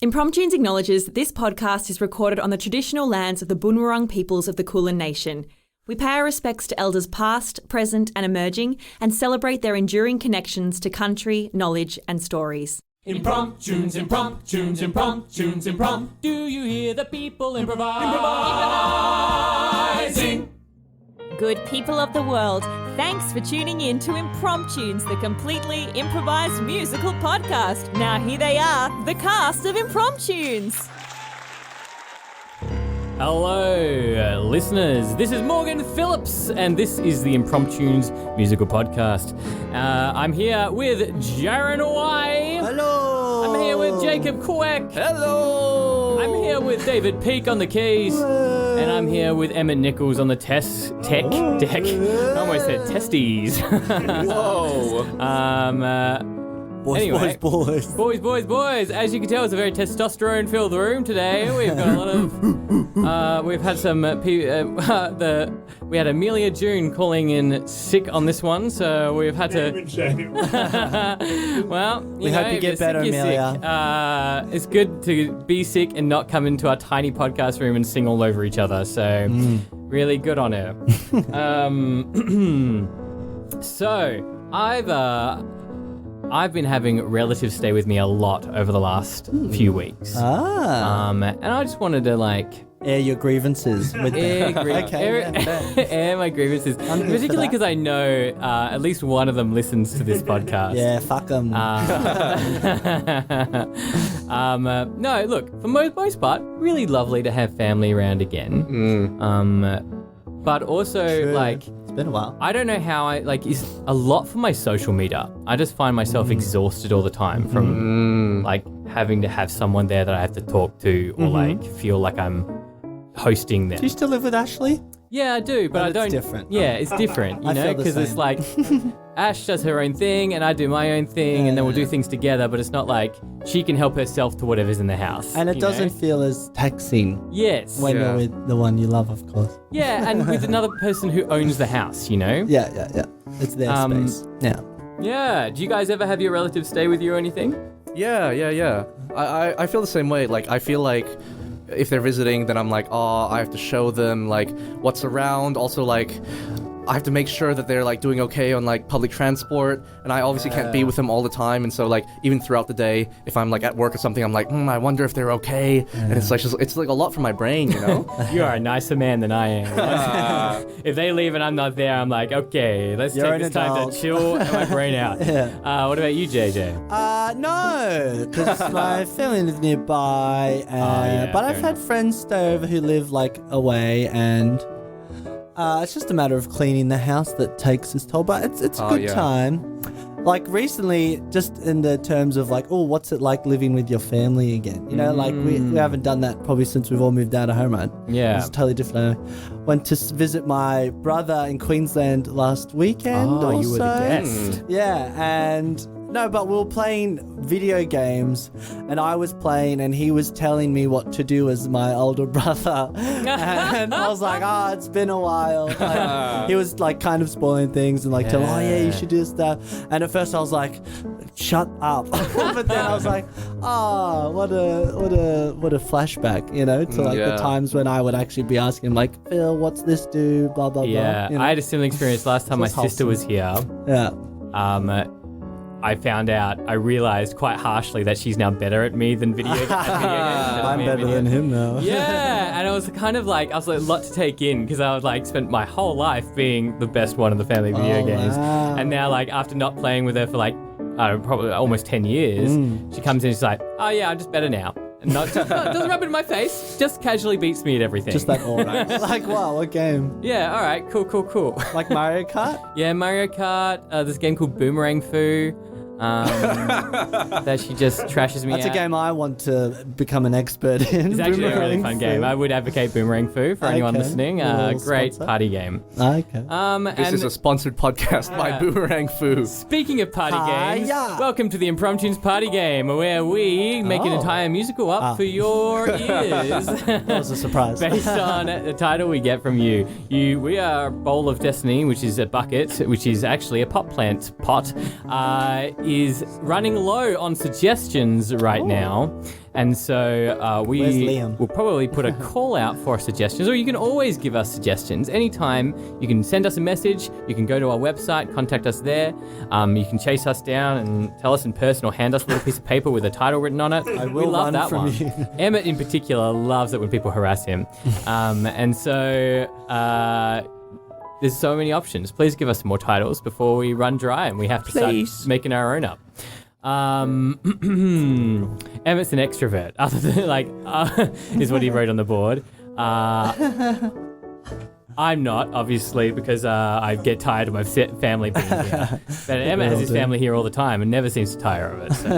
Impromptunes acknowledges that this podcast is recorded on the traditional lands of the Bunurong peoples of the Kulin Nation. We pay our respects to elders past, present and emerging and celebrate their enduring connections to country, knowledge and stories. Impromptunes, impromptunes, impromptunes, imprompt. Do you hear the people improvising? Good people of the world, thanks for tuning in to Impromptunes, the completely improvised musical podcast. Now here they are, the cast of Impromptunes. Hello, listeners. This is Morgan Phillips, and this is the Impromptunes musical podcast. I'm here with Jaron. Hello. I'm here with Jacob Kuek. Hello. I'm here with David Peake on the keys. And I'm here with Emmet Nichols on the tech deck. I almost said testes. Whoa. Anyway, Boys. As you can tell, it's a very testosterone-filled room today. We've got a lot of. We've had some. We had Amelia June calling in sick on this one, so we've had to. Well, we hope you get better, Amelia. It's good to be sick and not come into our tiny podcast room and sing all over each other. So, really good on her. So I've been having relatives stay with me a lot over the last few weeks. And I just wanted to air your grievances with air my grievances, particularly because I know at least one of them listens to this podcast. Yeah, fuck them. No, look, for most part, really lovely to have family around again. But also True. It's been a while. I don't know how it's a lot for my social media. I just find myself exhausted all the time from having to have someone there that I have to talk to or feel like I'm hosting them. Do you still live with Ashley? Yeah, I do, but I don't. It's different. Yeah, it's different, you I know, feel the because it's like Ash does her own thing and I do my own thing, and then we'll do things together. But it's not like she can help herself to whatever's in the house, and it doesn't feel as taxing. Yes. When you're with the one you love, of course. Yeah, and with another person who owns the house, you know. Yeah. It's their space. Yeah. Yeah. Do you guys ever have your relatives stay with you or anything? Yeah. I feel the same way. I feel like if they're visiting, then I'm I have to show them what's around. Also I have to make sure that they're doing okay on public transport, and I obviously can't be with them all the time. And so even throughout the day, if I'm at work or something, I'm I wonder if they're okay. And it's it's a lot for my brain, you know. You are a nicer man than I am. If they leave and I'm not there, I'm okay, let's take this time to chill my brain out. What about you, JJ? No, because my family live nearby, but I've had friends stay over who live away, and it's just a matter of cleaning the house that takes its toll. But it's a good time. Recently, just in the terms of what's it like living with your family again? You know, we haven't done that probably since we've all moved out of home, right? Yeah. It's totally different. I went to visit my brother in Queensland last weekend. Oh, you were the guest. Yeah, and... No, but we were playing video games, and I was playing, and he was telling me what to do as my older brother. And I was it's been a while. He was kind of spoiling things and telling, you should do stuff. And at first I was shut up. But then I was what a flashback, you know, to the times when I would actually be asking him, Phil, what's this do? Blah blah blah. Yeah, you know? I had a similar experience last time my sister was here. Yeah. I realized quite harshly that she's now better at me than video games. I'm better than him now. Yeah, and it was kind of a lot to take in, because I would spent my whole life being the best one of the family video games. Wow. And now after not playing with her for probably almost 10 years, she comes in and she's oh yeah, I'm just better now. And doesn't rub it in my face, just casually beats me at everything. Just that all right. Wow, what game? Yeah, all right, cool. Mario Kart? Yeah, Mario Kart. There's a game called Boomerang Foo. That she just trashes me out. That's a game I want to become an expert in. It's actually a really fun game. I would advocate Boomerang Foo for anyone listening. Great sponsor. party game. Okay. This is a sponsored podcast by Boomerang Foo. Speaking of party games, welcome to the Impromptunes Party Game, where we make an entire musical up for your ears. That was a surprise. Based on the title we get from you. We are Bowl of Destiny, which is a bucket, which is actually a pot plant pot. is running low on suggestions right now. And so Where's we Liam? will probably put a call out for suggestions, or you can always give us suggestions. Anytime you can send us a message, you can go to our website, contact us there. You can chase us down and tell us in person or hand us a little piece of paper with a title written on it. I We will love run that from one. you. Emmet in particular loves it when people harass him. And so there's so many options. Please give us more titles before we run dry and we have to start making our own up. Emmett's an extrovert, other than is what he wrote on the board. I'm not, obviously, because I get tired of my family being here. But Emmet has his family here all the time and never seems to tire of it. So.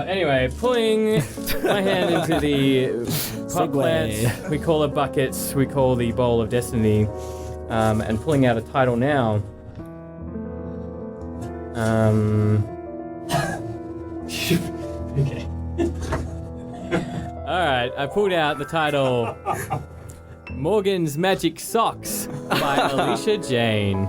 Anyway, pulling my hand into the pot plant, we call it buckets, we call the bowl of destiny, and pulling out a title now. Okay. Alright, I pulled out the title Morgan's Magic Socks by Alysha Jane.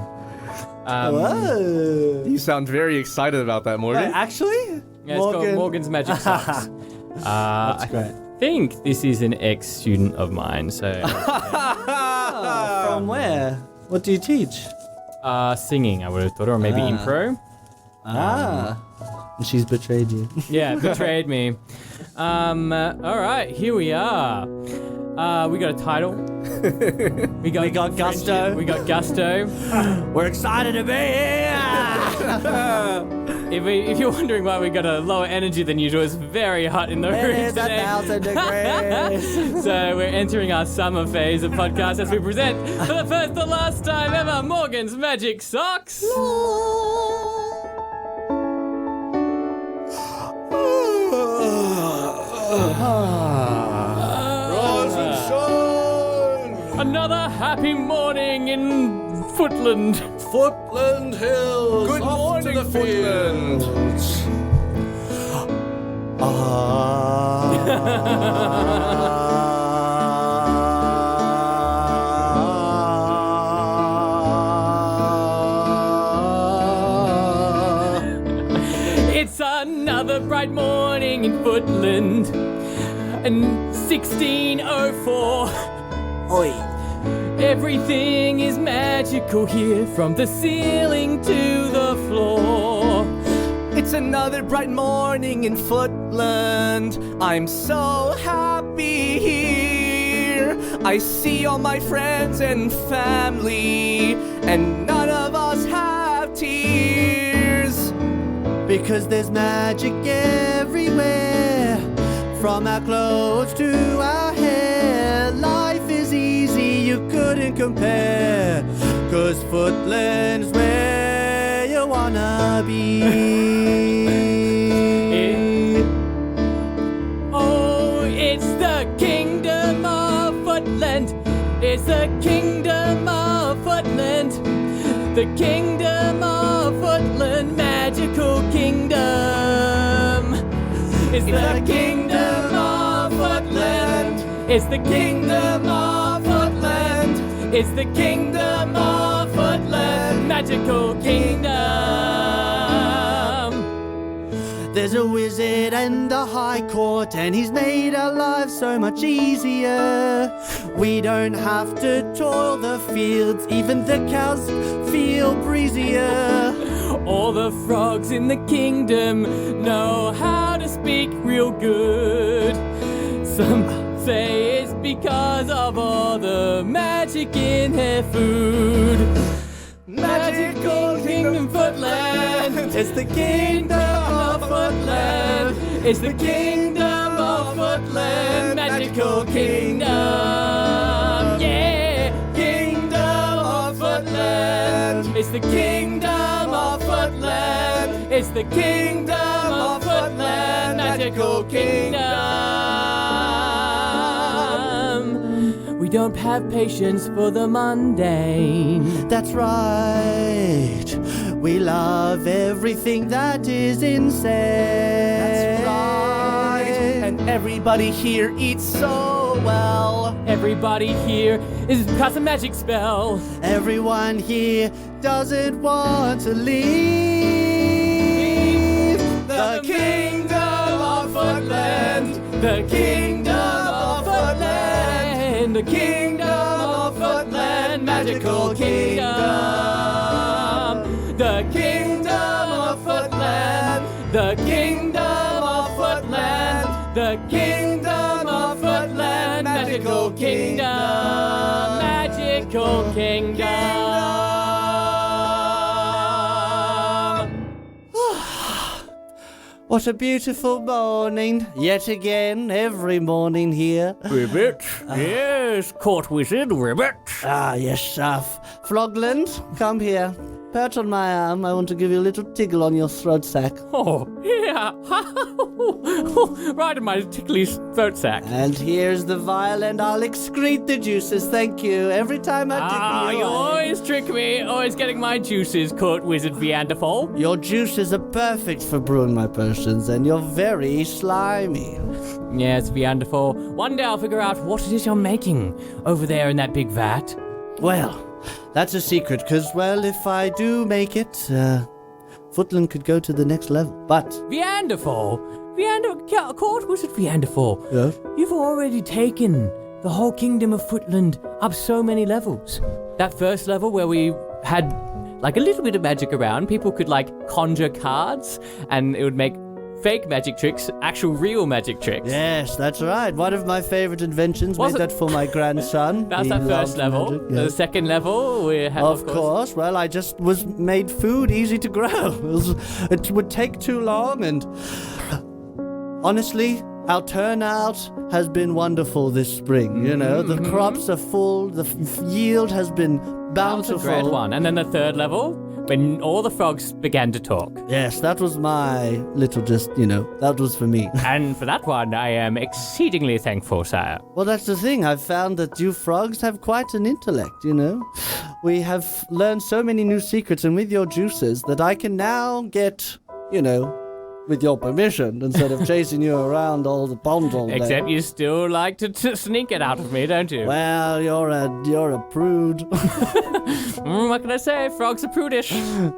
Whoa. You sound very excited about that, Morgan. Wait, actually? Yeah, it's called Morgan's Magic Socks. That's great. I think this is an ex-student of mine, so... From where? What do you teach? Singing, I would have thought, or maybe impro. And she's betrayed you. Yeah, betrayed me. Alright, here we are. We got a title. We got gusto. We got gusto. We're excited to be here! If you're wondering why we got a lower energy than usual, it's very hot in the room It is today. 1,000 degrees. So we're entering our summer phase of podcast as we present for the first and last time ever Morgan's Magic Socks. Another happy morning in Footland. Footland Hills. Good morning, Footland. It's another bright morning in Footland. And 1604. Oi. Everything is magical here, from the ceiling to the floor. It's another bright morning in Footland. I'm so happy here. I see all my friends and family, and none of us have tears. Because there's magic everywhere, from our clothes to our hair. Life is easy, you couldn't compare. 'Cause Footland's where you wanna be. Oh, it's the kingdom of Footland. It's the kingdom of Footland. The kingdom of Footland, magical kingdom. It's the kingdom of Footland. It's the kingdom of Footland. It's the kingdom of Footland, magical kingdom. There's a wizard and a high court, and he's made our lives so much easier. We don't have to toil the fields, even the cows feel breezier. All the frogs in the kingdom know how to speak real good. Some say it's because of all the magic in their food. Magical Kingdom Footland. It's the kingdom of Footland. It's the kingdom of Footland. Magical Kingdom. Yeah. Kingdom of Footland. It's the kingdom of Footland. It's the kingdom of Footland. Magical Kingdom. We don't have patience for the mundane. That's right. We love everything that is insane. That's right. And everybody here eats so well. Everybody here is cast a magic spell. Everyone here doesn't want to leave. kingdom of Footland. The kingdom of Footland. The kingdom of Footland. Magical kingdom. The kingdom of Footland. The kingdom of Footland. The kingdom of Footland. Magical kingdom. Magical kingdom. What a beautiful morning. Yet again, every morning here. Ribbit. Yes, court wizard, Ribbit. Ah, yes, Frogland, come here. Perch on my arm. I want to give you a little tickle on your throat sack. Oh, yeah. Right in my ticklish throat sack. And here's the vial, and I'll excrete the juices. Thank you. Every time I tickle You always trick me. Always getting my juices, court wizard Veanderfal. Your juices are perfect for brewing my potions, and you're very slimy. Yes, Veanderfal. One day I'll figure out what it is you're making over there in that big vat. Well, that's a secret, because, well, if I do make it, Footland could go to the next level. But Veanderfal, court wizard Veanderfal. yes? You've already taken the whole kingdom of Footland up so many levels. That first level where we had like a little bit of magic around, people could like conjure cards and it would make fake magic tricks, actual real magic tricks. Yes, that's right. One of my favorite inventions. Was made it- that for my grandson. That's He that first loved level. magic, The yes. second level, we have Of course. Well, I just was made food easy to grow. It would take too long, and honestly, our turnout has been wonderful this spring. You know, the crops are full, the yield has been That was a bountiful. great one. And then the third level, when all the frogs began to talk. Yes, that was my little that was for me. And for that one, I am exceedingly thankful, sire. Well, that's the thing. I've found that you frogs have quite an intellect, you know. We have learned so many new secrets, and with your juices, that I can now get, with your permission, instead of chasing you around all the ponds all day. Except you still like to sneak it out of me, don't you? Well, you're a prude. What can I say? Frogs are prudish.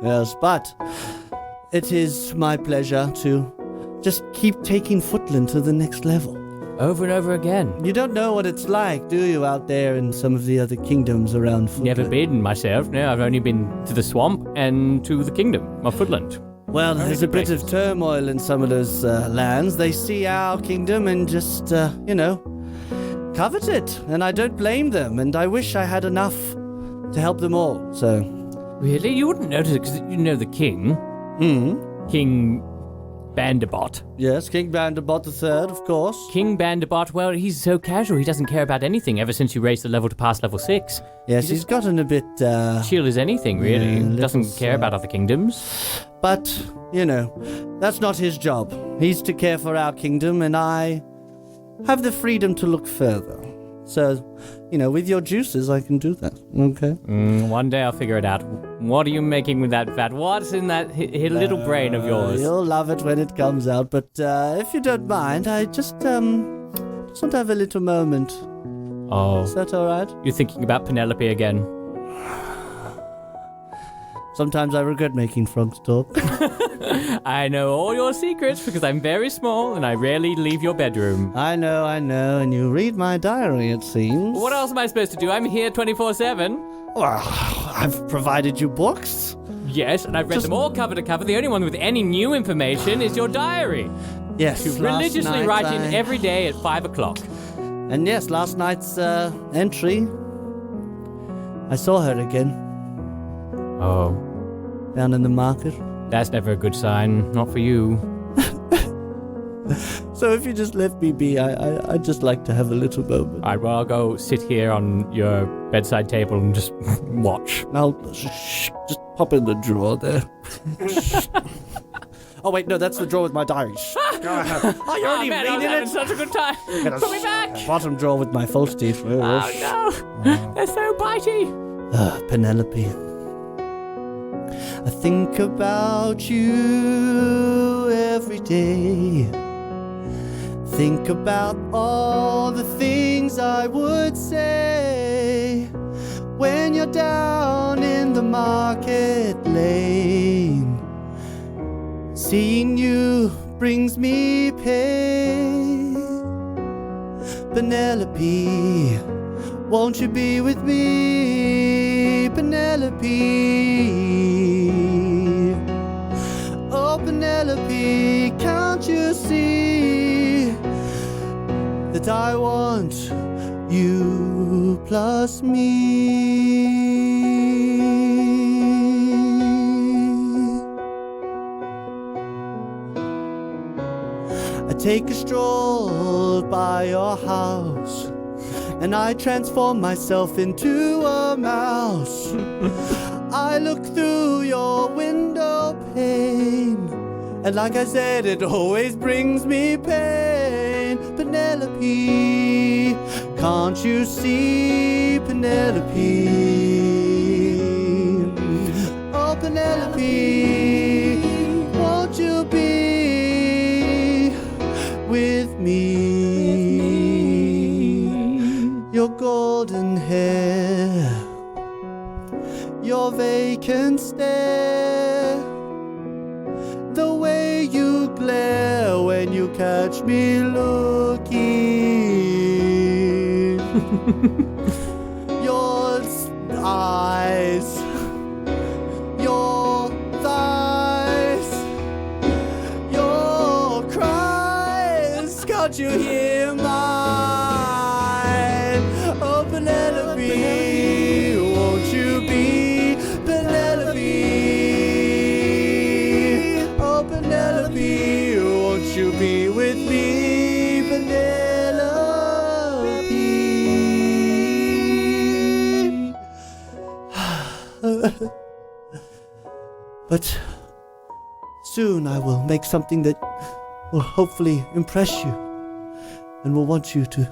Yes, but it is my pleasure to just keep taking Footland to the next level. Over and over again. You don't know what it's like, do you, out there in some of the other kingdoms around Footland? Never been myself. No, I've only been to the swamp and to the kingdom of Footland. Well, there's a bit of places. turmoil in some of those lands. They see our kingdom and just, covet it. And I don't blame them. And I wish I had enough to help them all. So, Really? You wouldn't notice it because you know the king. King Vanderbot. yes, King Vanderbot III, of course. King Vanderbot, well, he's so casual. He doesn't care about anything ever since you raised the level to past level 6. Yes, he's gotten a bit, Chill as anything, really. Yeah, Doesn't little care sad. about other kingdoms. but, that's not his job. He's to care for our kingdom, and I have the freedom to look further. So, with your juices, I can do that. Okay? One day I'll figure it out. What are you making with that vat? What's in that little brain of yours? You'll love it when it comes out, but if you don't mind, I just want to have a little moment. Oh, Is that all right? you're thinking about Penelope again. Sometimes I regret making frogs talk. I know all your secrets because I'm very small and I rarely leave your bedroom. I know, and you read my diary, it seems. What else am I supposed to do? I'm here 24/7. Well, I've provided you books. Yes, and I've read them all cover to cover. The only one with any new information is your diary. Yes, You last religiously night write in every day at 5 o'clock. And yes, last night's entry, I saw her again Oh, down in the market. that's never a good sign. Not for you. So if you just let me be, I'd just like to have a little moment. All right, well, I'll go sit here on your bedside table and just watch. I'll just pop in the drawer there. Oh wait, no, that's the drawer with my diary. Go ahead. Oh, you're already man, I was reading having it? such a good time. Put me back. Bottom drawer with my false teeth. Oh, no. They're so bitey. Penelope. I think about you every day. Think about all the things I would say when you're down in the market lane. Seeing you brings me pain. Penelope, won't you be with me? Penelope, oh Penelope, can't you see that I want you plus me? I take a stroll by your house and I transform myself into a mouse. I look through your window pane, and like I said, it always brings me pain. Penelope, can't you see? Penelope, oh Penelope, won't you be with me? Your golden hair, your vacant stare, the way you glare when you catch me looking, your eyes, your thighs, your cries, can't you hear mine? Oh Penelope, won't you be Penelope? Oh Penelope, won't you be with me? Penelope. But soon I will make something that will hopefully impress you and will want you to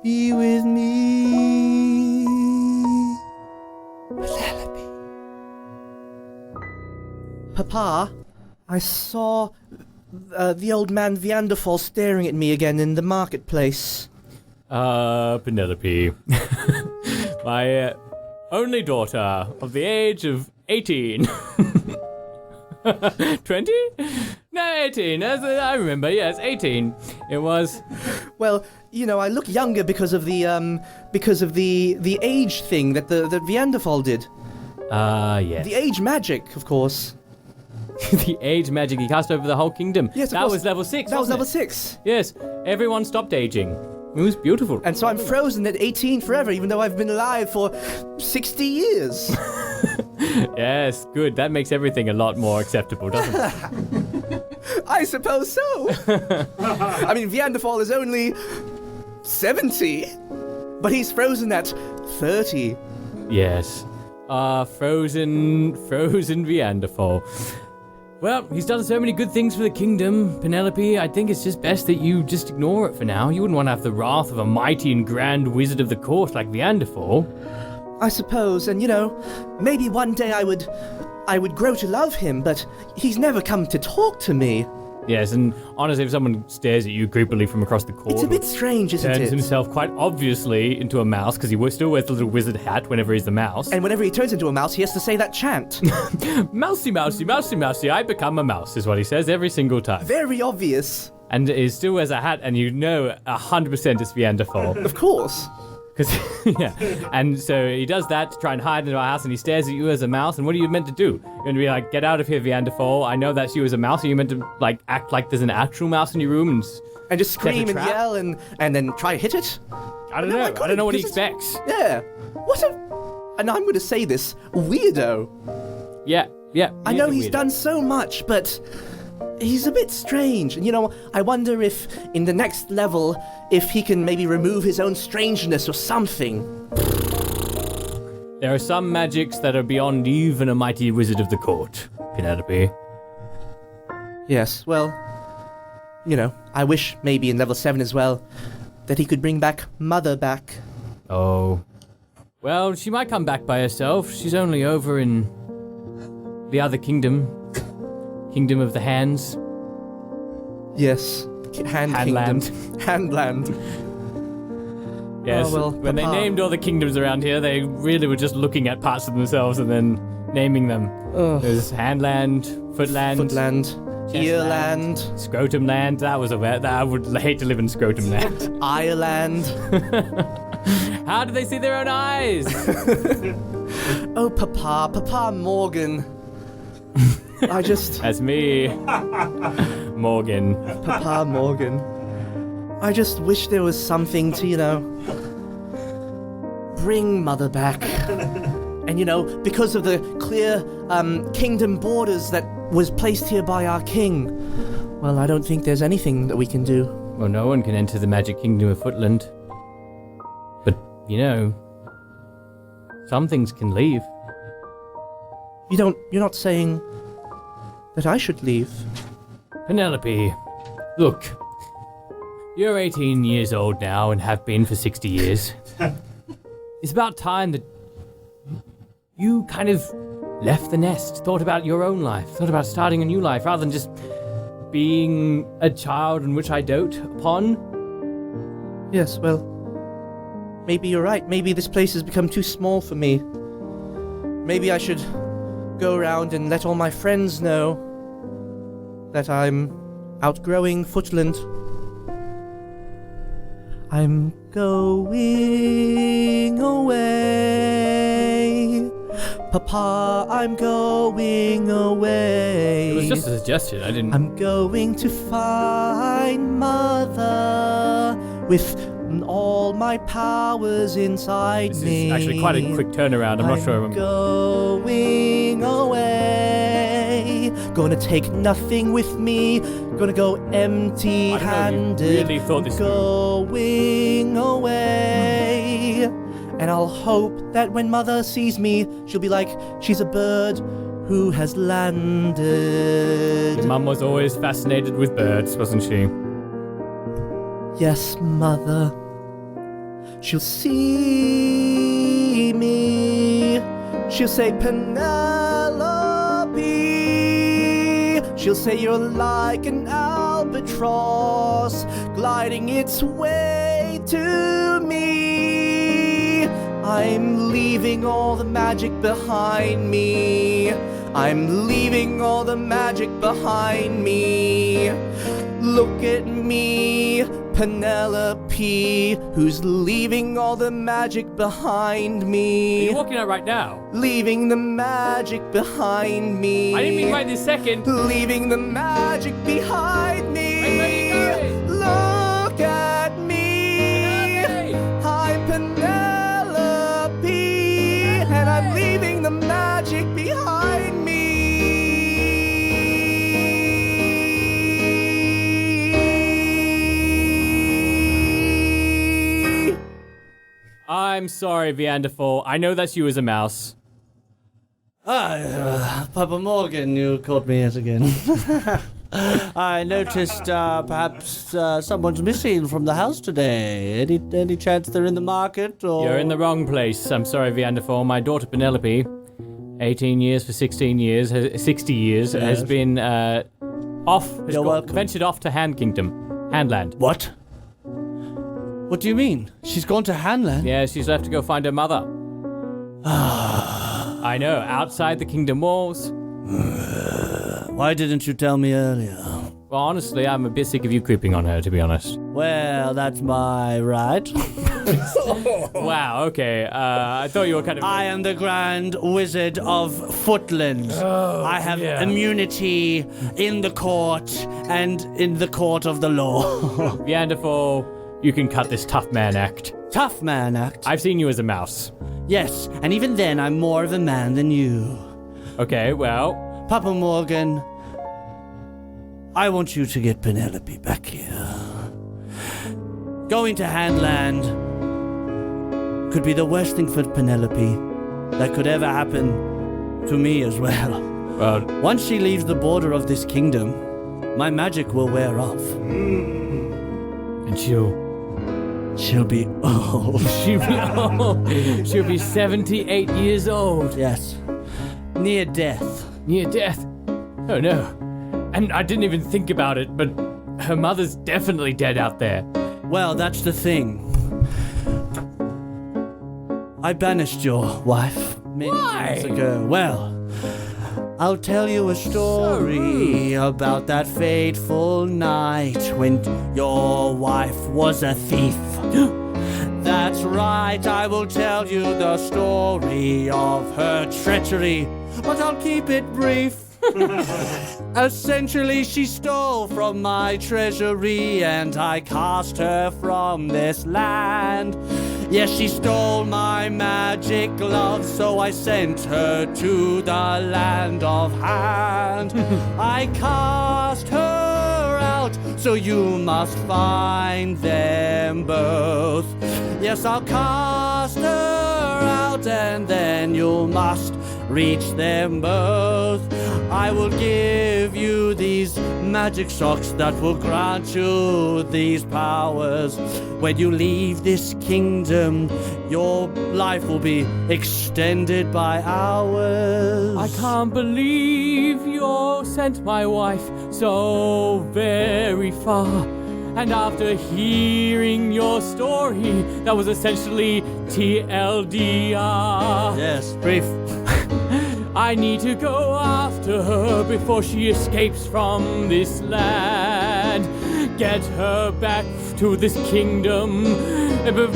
be with me. Penelope. Papa, I saw the old man Veanderfal staring at me again in the marketplace. Penelope. My only daughter of the age of 18. 20? No, 18. I remember, yes, 18. It was. Well, you know, I look younger because of the age thing that the Veanderfal did. Yes. The age magic, of course. The age magic he cast over the whole kingdom. Yes, of that course. was level 6. That was wasn't level it? 6. Yes, everyone stopped aging. It was beautiful. And so I'm frozen at 18 forever, even though I've been alive for 60 years. Yes, good. That makes everything a lot more acceptable, doesn't it? I suppose so. I mean, Veanderfal is only 70, but he's frozen at 30. Yes. Frozen Veanderfal. Well, he's done so many good things for the kingdom, Penelope. I think it's just best that you just ignore it for now. You wouldn't want to have the wrath of a mighty and grand wizard of the court like Veanderfal. I suppose, and you know, maybe one day I would grow to love him, but he's never come to talk to me. Yes, and honestly, if someone stares at you creepily from across the court, It's a bit strange, isn't turns it? himself quite obviously into a mouse, because he still wears the little wizard hat whenever he's the mouse. And whenever he turns into a mouse, he has to say that chant. Mousey, mousey, mousey, mousey, I become a mouse, is what he says every single time. Very obvious. And he still wears a hat, and you know 100% it's Veanderfal. Of course. Because, yeah. And so he does that to try and hide into our house, and he stares at you as a mouse, and what are you meant to do? You're going to be like, get out of here, Veanderfal. I know that's you as a mouse. Are you meant to, like, act like there's an actual mouse in your room and just scream and trap? yell and then try to hit it? I don't know. I don't know what he expects. Yeah. And I'm going to say this, weirdo. Yeah. I know he's done so much, but he's a bit strange. And, you know, I wonder if in the next level, if he can maybe remove his own strangeness or something. There are some magics that are beyond even a mighty wizard of the court, Penelope. Yes, well, you know, I wish maybe in level 7 as well, that he could bring back Mother back. Oh. Well, she might come back by herself. She's only over in the other kingdom. Kingdom of the Hands. Yes. Handland. Handland. Yes. Oh, well, when they Papa. named all the kingdoms around here, they really were just looking at parts of themselves and then naming them. Ugh. There's Handland, Footland. Footland. Earland, Scrotum Land. That was I would hate to live in Scrotum Land. Ireland. How do they see their own eyes? Oh, Papa Morgan. That's me. Morgan. Papa Morgan. I just wish there was something to, bring Mother back. And, because of the clear kingdom borders that was placed here by our king, well, I don't think there's anything that we can do. Well, no one can enter the magic kingdom of Footland. But, some things can leave. You're not saying that I should leave? Penelope, look. You're 18 years old now and have been for 60 years. It's about time that you kind of left the nest, thought about your own life, thought about starting a new life, rather than just being a child in which I dote upon. Yes, well, maybe you're right. Maybe this place has become too small for me. Maybe I should go around and let all my friends know that I'm outgrowing Footland. I'm going away. Papa, I'm going away. It was just a suggestion, I didn't... I'm going to find Mother with all my powers inside This me. is actually quite a quick turnaround, I'm not sure. I'm going away. Gonna take nothing with me. Gonna go empty-handed. I really thought this going away. And I'll hope that when Mother sees me, she'll be like, she's a bird who has landed. Your mum was always fascinated with birds, wasn't she? Yes, Mother. She'll see me. She'll say, Penelope. She'll say, you're like an albatross gliding its way to me. I'm leaving all the magic behind me. I'm leaving all the magic behind me. Look at me, Penelope, who's leaving all the magic behind me. Are you walking out right now? Leaving the magic behind me. I didn't mean right this second. Leaving the magic behind me. Wait, where are you going? Look at me. Penelope. I'm Penelope, and I'm leaving the magic behind me. I'm sorry, Veanderfal. I know that's you as a mouse. Papa Morgan, you caught me yet again. I noticed perhaps someone's missing from the house today. Any chance they're in the market? Or... You're in the wrong place. I'm sorry, Veanderfal. My daughter Penelope, 18 years for 16 years, 60 years, has been ventured off to Handland. What? What do you mean? She's gone to Handland? Yeah, she's left to go find her mother. I know, outside the kingdom walls. Why didn't you tell me earlier? Well, honestly, I'm a bit sick of you creeping on her, to be honest. Well, that's my right. Wow, okay. I thought you were kind of... I am the Grand Wizard of Footland. I have immunity in the court and in the court of the law. Veanderfal, you can cut this tough man act. Tough man act? I've seen you as a mouse. Yes, and even then I'm more of a man than you. Okay, well... Papa Morgan, I want you to get Penelope back here. Going to Handland could be the worst thing for Penelope that could ever happen to me as well. Well... Once she leaves the border of this kingdom, my magic will wear off. And she'll be old. She'll be old. She'll be 78 years old. Yes. Near death. Near death. Oh no. And I didn't even think about it, but her mother's definitely dead out there. Well, that's the thing. I banished your wife many years ago. Well, I'll tell you a story about that fateful night when your wife was a thief. That's right, I will tell you the story of her treachery, but I'll keep it brief. Essentially, she stole from my treasury, and I cast her from this land. Yes, she stole my magic glove, so I sent her to the land of Hand. I cast her out, so you must find them both. Yes, I'll cast her out, and then you must reach them both. I will give you these magic socks that will grant you these powers. When you leave this kingdom, your life will be extended by hours. I can't believe you sent my wife so very far. And after hearing your story, that was essentially TLDR. Yes, brief. I need to go after her before she escapes from this land. Get her back to this kingdom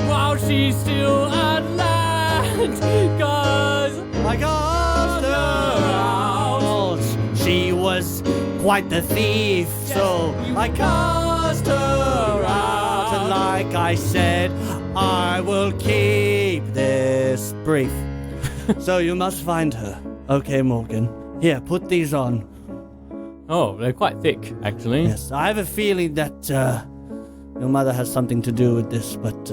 while she's still at land. 'Cause I cast her out. She was quite the thief, so I cast her out. And like I said, I will keep this brief. So you must find her. Okay, Morgan. Here, put these on. Oh, they're quite thick, actually. Yes, I have a feeling that your mother has something to do with this, but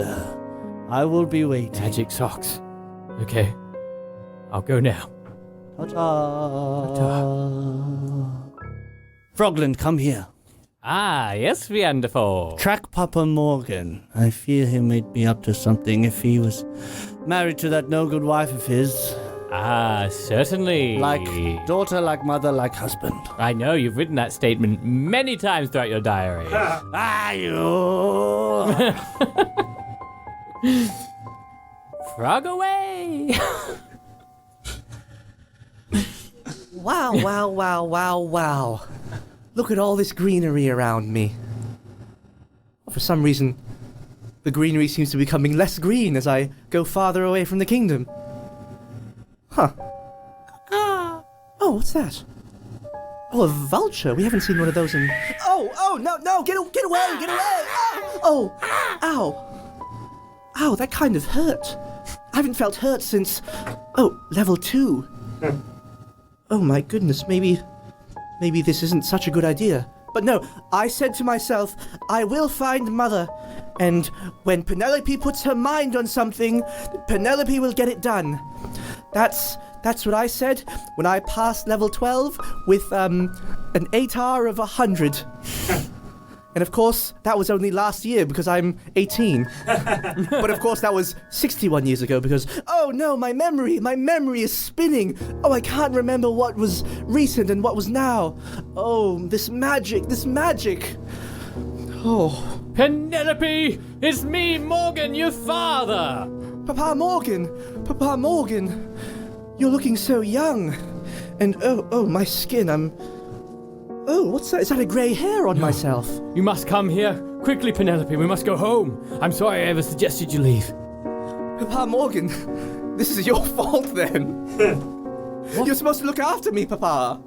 I will be waiting. Magic socks. Okay. I'll go now. Ta-ta. Frogland, come here. Ah, yes, Veanderfal. Track Papa Morgan. I fear he might be up to something if he was married to that no-good wife of his. Ah, certainly. Like daughter, like mother, like husband. I know, you've written that statement many times throughout your diary. You! Frog away! Wow, wow, wow, wow, wow. Look at all this greenery around me. For some reason, the greenery seems to be becoming less green as I go farther away from the kingdom. Huh. Oh, what's that? Oh, a vulture. We haven't seen one of those in... Oh, no, get away, get away! Oh, ow. Ow, that kind of hurt. I haven't felt hurt since... Oh, level 2. Oh my goodness, maybe this isn't such a good idea. But no, I said to myself, I will find Mother. And when Penelope puts her mind on something, Penelope will get it done. That's what I said when I passed level 12 with an 8R of 100. And of course, that was only last year because I'm 18. But of course, that was 61 years ago because, oh no, my memory is spinning. Oh, I can't remember what was recent and what was now. Oh, this magic. Oh. Penelope! It's me, Morgan, your father! Papa Morgan, you're looking so young. And oh, my skin, Oh, what's that? Is that a grey hair on myself? You must come here. Quickly, Penelope, we must go home. I'm sorry I ever suggested you leave. Papa Morgan, this is your fault then. You're supposed to look after me, Papa.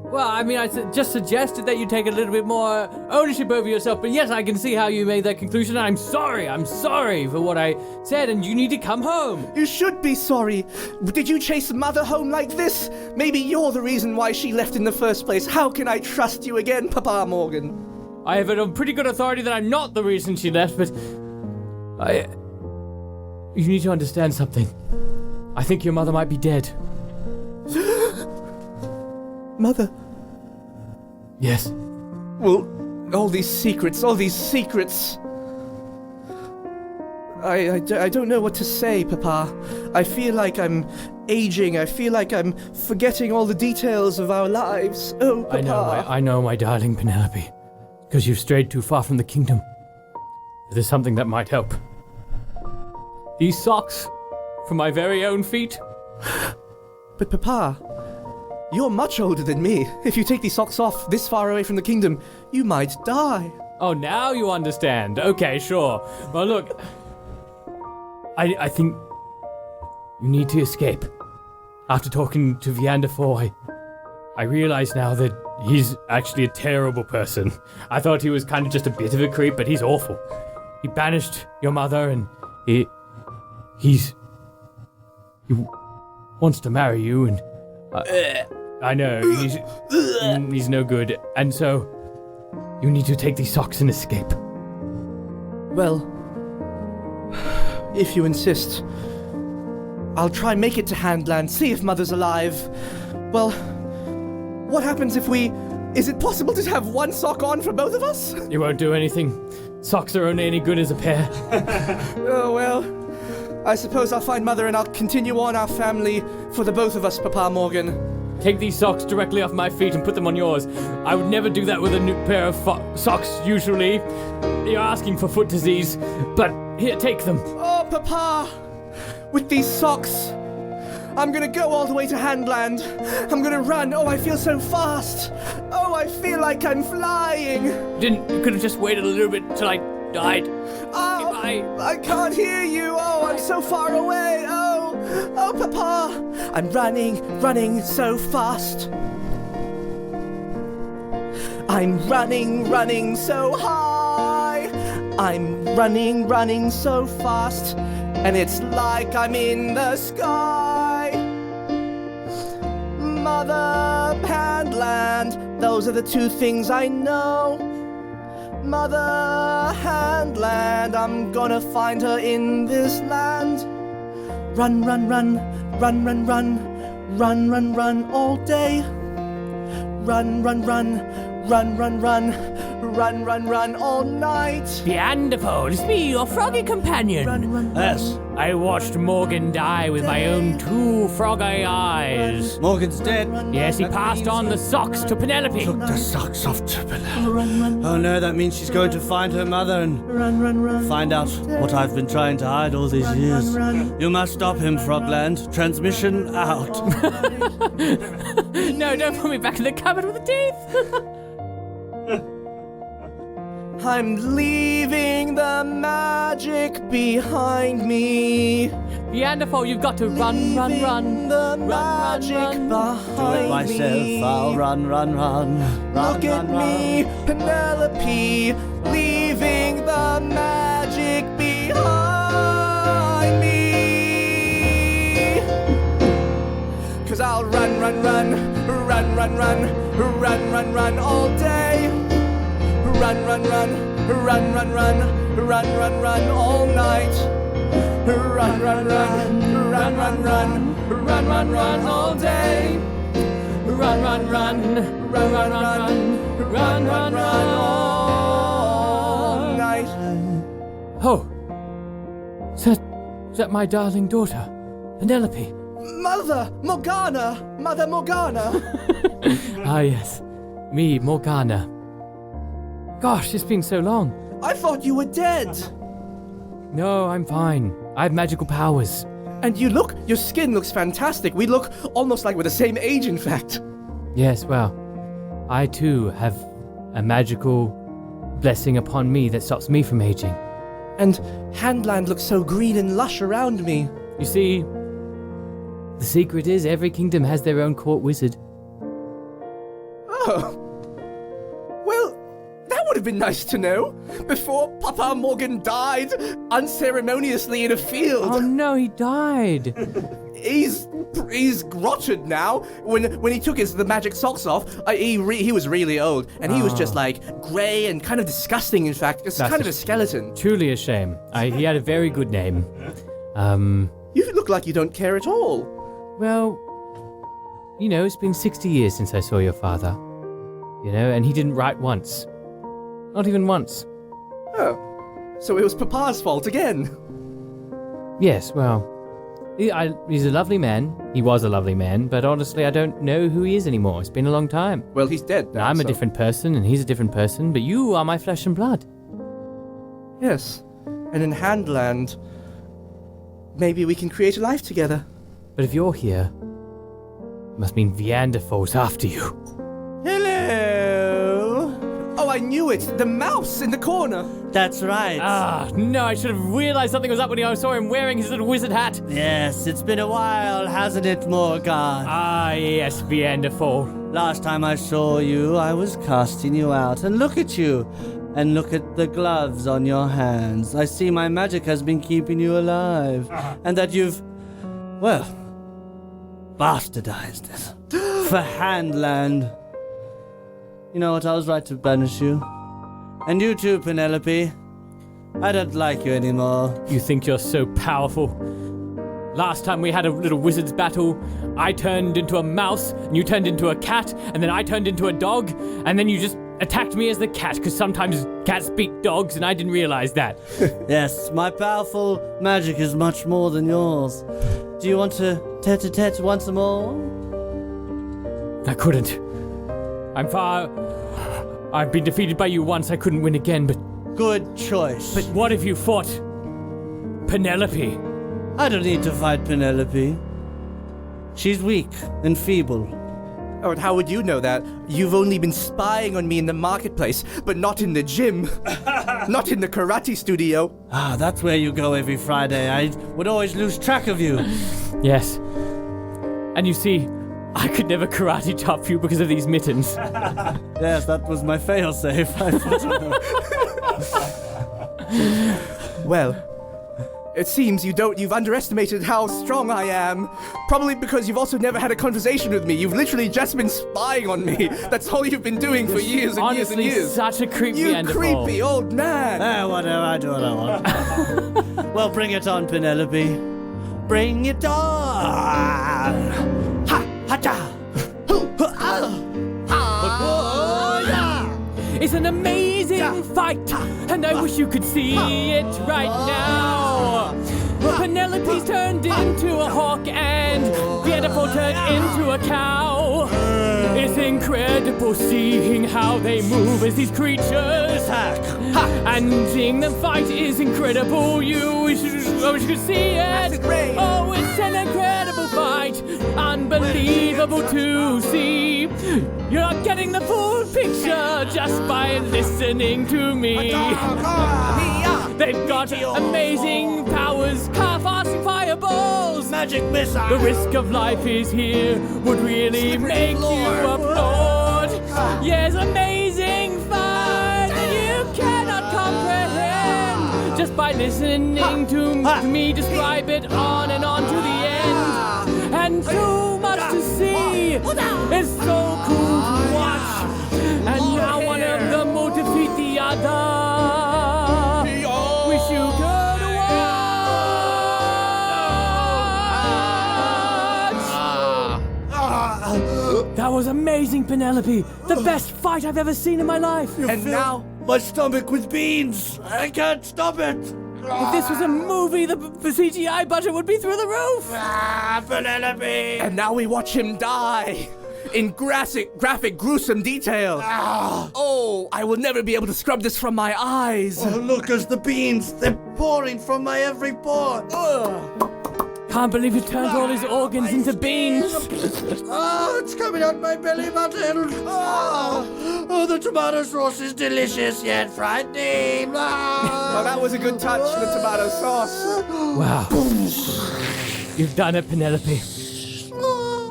Well, I mean, I just suggested that you take a little bit more ownership over yourself, but yes, I can see how you made that conclusion. I'm sorry for what I said, and you need to come home. You should be sorry. Did you chase Mother home like this? Maybe you're the reason why she left in the first place. How can I trust you again, Papa Morgan? I have it on pretty good authority that I'm not the reason she left, but you need to understand something. I think your mother might be dead. Mother? Yes. Well, all these secrets. I don't know what to say, Papa. I feel like I'm aging. I feel like I'm forgetting all the details of our lives. Oh, Papa. I know, my darling Penelope. Because you've strayed too far from the kingdom. There's something that might help. These socks, for my very own feet. But Papa, You're much older than me. If you take these socks off this far away from the kingdom, you might die. Oh, now you understand. Okay, sure. Well, look, I think you need to escape. After talking to Veanderfal, I realize now that he's actually a terrible person. I thought he was kind of just a bit of a creep, but he's awful. He banished your mother, and he wants to marry you, and I know he's no good, and so you need to take these socks and escape. Well, if you insist, I'll try make it to Handland, see if Mother's alive. Well, what happens if is it possible to have one sock on for both of us? You won't do anything. Socks are only any good as a pair. Oh, well, I suppose I'll find Mother and I'll continue on our family for the both of us, Papa Morgan. Take these socks directly off my feet and put them on yours. I would never do that with a new pair of socks, usually. You're asking for foot disease, but here, take them. Oh, Papa! With these socks, I'm gonna go all the way to Handland. I'm gonna run. Oh, I feel so fast. Oh, I feel like I'm flying. You could have just waited a little bit till I died. Oh, Goodbye. I can't hear you. Oh, I'm so far away. Oh, Papa. I'm running so fast. I'm running so high. I'm running so fast. And it's like I'm in the sky. Mother, Handland, those are the two things I know. Mother, Handland, I'm gonna find her in this land. Run all day. Run all night. Veanderfal, it's me, your froggy companion. Yes. I watched Morgan die with my own two froggy eyes. Morgan's dead. Yes, he passed on the socks to Penelope. Took the socks off to Penelope. Oh no, that means she's going to find her mother and find out what I've been trying to hide all these years. You must stop him, Frogland. Transmission out. No, don't put me back in the cupboard with the teeth. I'm leaving the magic behind me. Veanderfal, you've got to run. Leaving the magic Do behind it myself. me. I'll run. Look at me, Penelope, leaving the magic behind me. 'Cause I'll run all day. Run all night. Run all day. Run all night. Oh, is that my darling daughter, Penelope? Mother Morgana. Ah, yes, me, Morgana. Gosh, it's been so long. I thought you were dead. No, I'm fine. I have magical powers. And your skin looks fantastic. We look almost like we're the same age, in fact. Yes, well, I too have a magical blessing upon me that stops me from aging. And Handland looks so green and lush around me. You see, the secret is every kingdom has their own court wizard. Oh. Well, that would have been nice to know. Before Papa Morgan died unceremoniously in a field. Oh no, he died. He's grotted now. When he took the magic socks off, he was really old, and he was just like grey and kind of disgusting. In fact, just kind of a skeleton. Truly a shame. He had a very good name. You look like you don't care at all. Well, it's been 60 years since I saw your father. And he didn't write once. Not even once. Oh, so it was Papa's fault again. Yes, well, he's a lovely man. He was a lovely man, but honestly, I don't know who he is anymore. It's been a long time. Well, he's dead now. I'm a so- different person, and he's a different person, but you are my flesh and blood. Yes, and in Handland, maybe we can create a life together. But if you're here, Must mean Veanderfal's after you. Hello. Oh, I knew it! The mouse in the corner! That's right. No, I should have realized something was up when I saw him wearing his little wizard hat. Yes, it's been a while, hasn't it, Morgan? Yes, Veanderfal. Last time I saw you, I was casting you out. And look at you. And look at the gloves on your hands. I see my magic has been keeping you alive. And that you've, well, bastardized it. For Handland. You know what, I was right to banish you. And you too, Penelope. I don't like you anymore. You think you're so powerful? Last time we had a little wizard's battle, I turned into a mouse, and you turned into a cat, and then I turned into a dog, and then you just attacked me as the cat, because sometimes cats beat dogs, and I didn't realize that. Yes, my powerful magic is much more than yours. Do you want to tete-a-tete once more? I couldn't. I've been defeated by you once, I couldn't win again, but Good choice. But what if you fought Penelope? I don't need to fight Penelope. She's weak and feeble. Oh, and how would you know that? You've only been spying on me in the marketplace, but not in the gym. Not in the karate studio. That's where you go every Friday. I would always lose track of you. Yes. And you see, I could never karate chop you because of these mittens. Yes, that was my fail-safe. Well, it seems you've underestimated how strong I am. Probably because you've also never had a conversation with me. You've literally just been spying on me. That's all you've been doing for years and Honestly, years and years. Such a creepy You Veanderfal. creepy old man. Whatever, I do what I want. Well, bring it on, Penelope. Bring it on. Ha, ha, It's an amazing fight, and I wish you could see it right now. Penelope's turned into a hawk, and Veanderfal turned into a cow. It's incredible seeing how they move as these creatures attack. And seeing them fight is incredible. You wish you could see it. Oh, it's an incredible fight. Unbelievable to see. You're not getting the full picture just by listening to me. They've got amazing powers, car-fasting fireballs. Magic missile. The risk of life is here, would really make you applaud. Yes, amazing fight you cannot comprehend. Just by listening to me describe it on and on to the end. And too much to see, it's so cool to watch. And now one of them will defeat the other. Wish you could watch. That was amazing, Penelope. The best fight I've ever seen in my life. And now, My stomach with beans. I can't stop it. If this was a movie, the CGI budget would be through the roof. Penelope. and now we watch him die. In graphic, gruesome detail. Oh, I will never be able to scrub this from my eyes. Oh, look, as the beans. They're pouring from my every pore. Can't believe it turned all his organs into beans. It's coming out my belly button. Oh, the tomato sauce is delicious yet frightening. Oh, that was a good touch, the tomato sauce. Wow. You've done it, Penelope.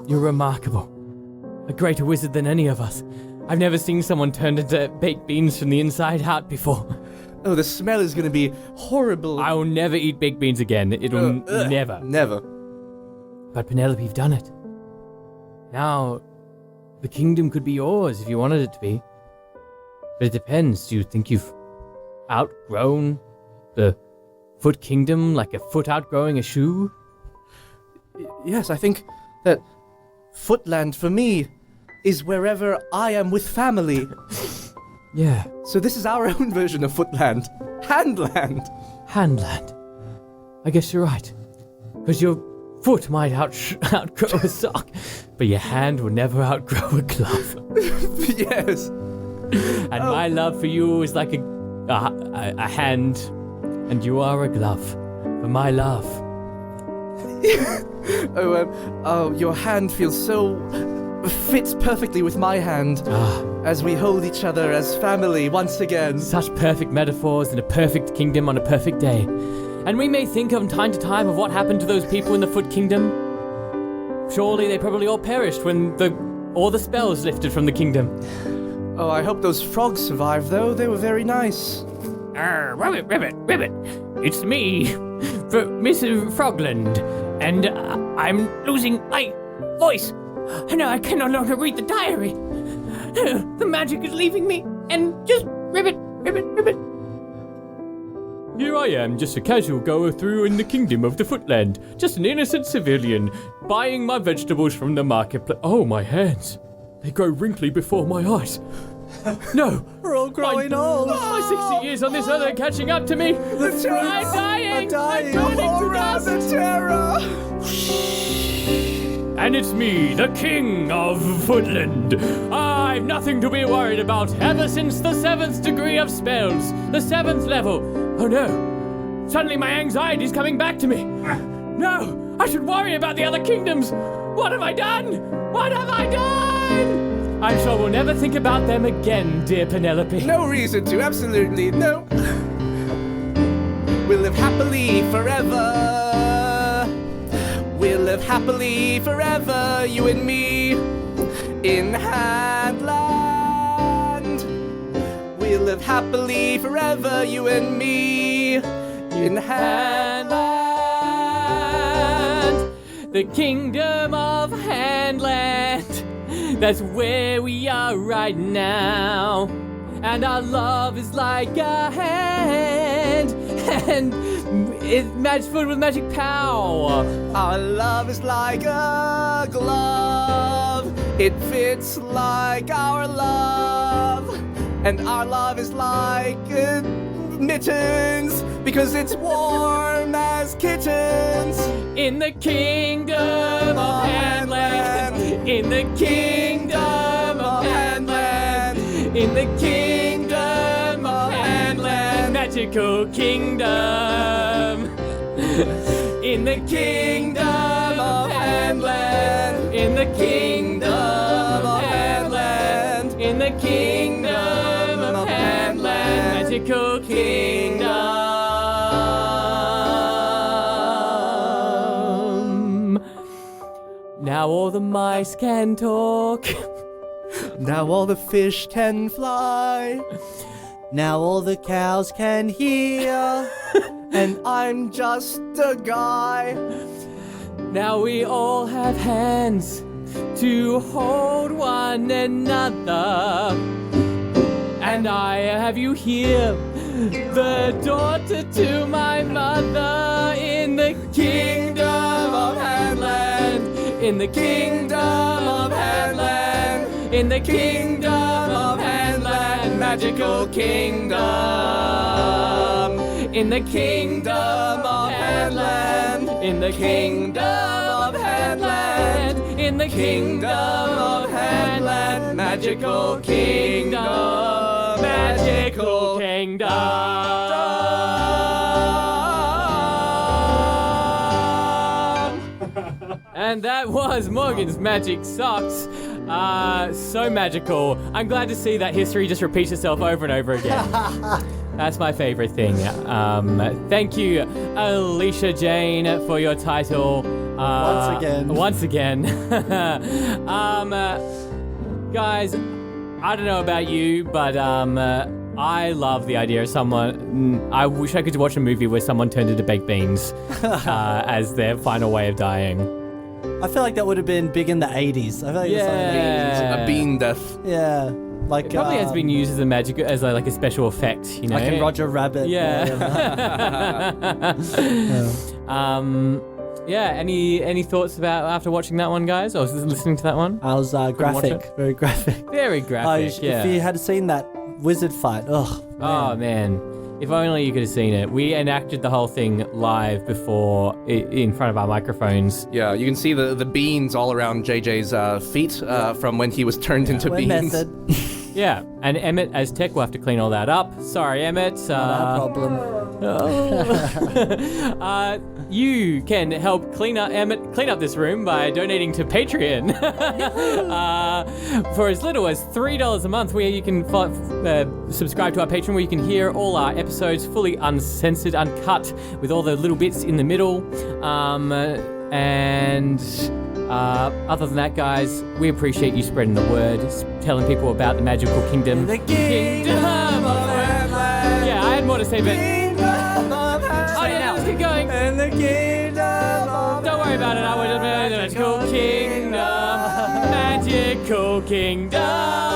You're remarkable. A greater wizard than any of us. I've never seen someone turned into baked beans from the inside out before. Oh, the smell is gonna be horrible. I will never eat baked beans again. It'll never. Never. But Penelope, you've done it. Now, the kingdom could be yours if you wanted it to be. But it depends. Do you think you've outgrown the foot kingdom like a foot outgrowing a shoe? Yes, I think that Footland for me is wherever I am with family. Yeah. So this is our own version of Footland. Handland. Handland. I guess you're right. Because your foot might outgrow a sock, but your hand will never outgrow a glove. Yes. And my love for you is like a hand, and you are a glove for my love. Your hand fits perfectly with my hand as we hold each other as family once again. Such perfect metaphors in a perfect kingdom on a perfect day. And we may think from time to time of what happened to those people in the Foot Kingdom. Surely they probably all perished when all the spells lifted from the kingdom. Oh, I hope those frogs survived, though. They were very nice. Ribbit. It's me, Miss Frogland, and I'm losing my voice. No, I can no longer read the diary. The magic is leaving me, and just ribbit. Here I am, just a casual goer through in the kingdom of the Footland, just an innocent civilian, buying my vegetables from the marketplace. Oh, my hands. They grow wrinkly before my eyes. No. We're all growing old. My 60 years on this earth are catching up to me. The terror. I'm dying. I'm dying. I'm turning to Around the dust. terror. And it's me, the king of Footland. I've nothing to be worried about ever since the 7th degree of spells, the 7th level. Oh no, suddenly my anxiety's coming back to me. No, I should worry about the other kingdoms. What have I done? What have I done? I'm sure we'll never think about them again, dear Penelope. No reason to, absolutely no. We'll live happily forever. We'll live happily forever, you and me, in Handland. We'll live happily forever, you and me, in Handland. The kingdom of Handland. That's where we are right now. And our love is like a hand. And it's filled with magic power. Our love is like a glove. It fits like our love. And our love is like mittens, because it's warm as kittens. In the kingdom of Handland. In the kingdom of Handland. In the kingdom of Handland. Magical kingdom. In the kingdom of Handland. In the kingdom of Handland. In the kingdom of Handland. Magical kingdom. Now all the mice can talk. Now all the fish can fly. Now all the cows can hear. And I'm just a guy. Now we all have hands to hold one another. And I have you here, the daughter to my mother, in the kingdom of Handland. In the kingdom of Handland. In the kingdom of Handland. Magical kingdom. In the kingdom of Handland. In the kingdom of Handland. In the kingdom of Handland. Magical kingdom. Magical kingdom. And that was Morgan's Magic Socks. So magical. I'm glad to see that history just repeats itself over and over again. That's my favorite thing. Thank you, Alysha Jane, for your title. Once again. Guys, I don't know about you, but I love the idea of someone. I wish I could watch a movie where someone turned into baked beans as their final way of dying. I feel like that would have been big in the 80s. I feel like A bean death. yeah. Like It probably has been used as a magic, as like a special effect, you know. like in Roger Rabbit. Yeah. Any thoughts about after watching that one, guys, or listening to that one? I was graphic, very graphic. Very graphic. If you had seen that wizard fight, Oh man, if only you could have seen it. We enacted the whole thing live before in front of our microphones. Yeah, you can see the beans all around JJ's feet from when he was turned into beans. Method. Yeah, and Emmet as tech will have to clean all that up. Sorry, Emmet. No problem. You can help clean up this room by donating to Patreon for as little as $3 a month, where you can subscribe to our Patreon, where you can hear all our episodes fully uncensored, uncut, with all the little bits in the middle. Other than that, guys, we appreciate you spreading the word, telling people about the magical kingdom. The kingdom of Handland. Yeah, I had more to say, but let's keep going. And the kingdom of Don't worry about it. I would have been magical kingdom. Magical kingdom.